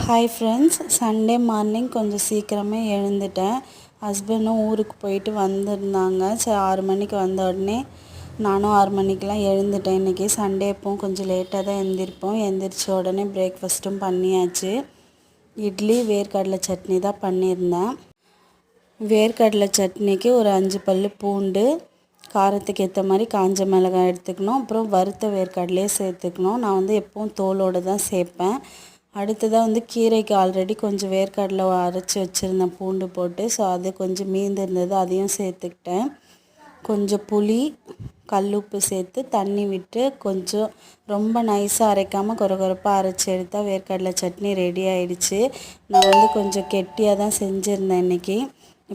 Hi friends, Sunday morning கொஞ்சம் சீக்கிரமே எழுந்துட்டேன். ஹஸ்பண்டும் ஊருக்கு போயிட்டு வந்திருந்தாங்க. சரி 6 மணிக்கு வந்த உடனே நானும் 6 மணிக்கெலாம் எழுந்துட்டேன். இன்றைக்கி சண்டே எப்பவும் கொஞ்சம் லேட்டாக தான் எழுந்திருப்போம். எழுந்திரிச்ச உடனே பிரேக்ஃபாஸ்ட்டும் பண்ணியாச்சு. இட்லி வேர்க்கடலை சட்னி தான் பண்ணியிருந்தேன். வேர்க்கடலை சட்னிக்கு ஒரு 5 பல் பூண்டு, காரத்துக்கு ஏற்ற மாதிரி காஞ்ச மிளகாய் எடுத்துக்கணும். அப்புறம் வறுத்த வேர்க்கடலையே சேர்த்துக்கணும். நான் வந்து எப்பவும் தோலோடு தான் சேர்ப்பேன். அடுத்ததாக கீரைக்கு ஆல்ரெடி கொஞ்சம் வேர்க்கடலை அரைச்சி வச்சுருந்தேன் பூண்டு போட்டு. ஸோ அது கொஞ்சம் மீந்திருந்தது, அதையும் சேர்த்துக்கிட்டேன். கொஞ்சம் புளி, கல்லுப்பு சேர்த்து தண்ணி விட்டு கொஞ்சம் ரொம்ப நைஸாக அரைக்காமல் கொரகொரப்பாக அரைச்சி எடுத்தால் வேர்க்கடலை சட்னி ரெடி ஆகிடுச்சு. நான் கொஞ்சம் கெட்டியாக தான் செஞ்சுருந்தேன் இன்றைக்கி.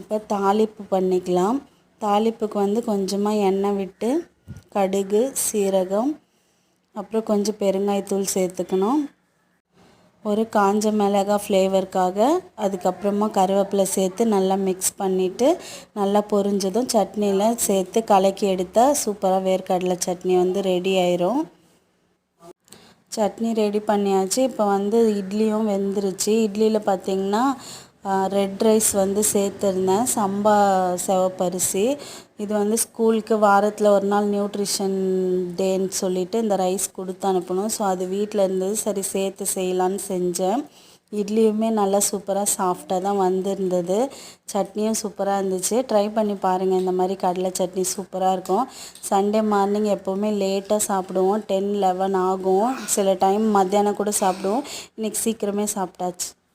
இப்போ தாளிப்பு பண்ணிக்கலாம். தாளிப்புக்கு கொஞ்சமாக எண்ணெய் விட்டு கடுகு, சீரகம், அப்புறம் கொஞ்சம் பெருங்காயத்தூள் சேர்த்துக்கணும். ஒரு காஞ்ச மிளகாய் ஃப்ளேவருக்காக, அதுக்கப்புறமா கருவேப்பிலை சேர்த்து நல்லா மிக்ஸ் பண்ணிவிட்டு நல்லா பொரிஞ்சதும் சட்னியில் சேர்த்து கலக்கி எடுத்தால் சூப்பராக வேர்க்கடலை சட்னி ரெடி ஆயிரும். சட்னி ரெடி பண்ணியாச்சு. இப்போ இட்லியும் வெந்துருச்சு. இட்லியில் பார்த்திங்கன்னா ரெட் ரைஸ் சேர்த்துருந்தேன், சம்பா சிவப்பரிசி. இது ஸ்கூலுக்கு வாரத்தில் ஒரு நாள் நியூட்ரிஷன் டேன்னு சொல்லிவிட்டு இந்த ரைஸ் கொடுத்து அனுப்பணும். ஸோ அது வீட்டில் இருந்தது, சரி சேர்த்து செய்யலான்னு செஞ்சேன். இட்லியுமே நல்லா சூப்பராக சாஃப்டாக தான் வந்திருந்தது. சட்னியும் சூப்பராக இருந்துச்சு. ட்ரை பண்ணி பாருங்கள். இந்த மாதிரி கடலை சட்னி சூப்பராக இருக்கும். சண்டே மார்னிங் எப்போவுமே லேட்டாக சாப்பிடுவோம், 10, 11 ஆகும். சில டைம் மத்தியானம் கூட சாப்பிடுவோம். இன்றைக்கி சீக்கிரமே சாப்பிட்டாச்சு.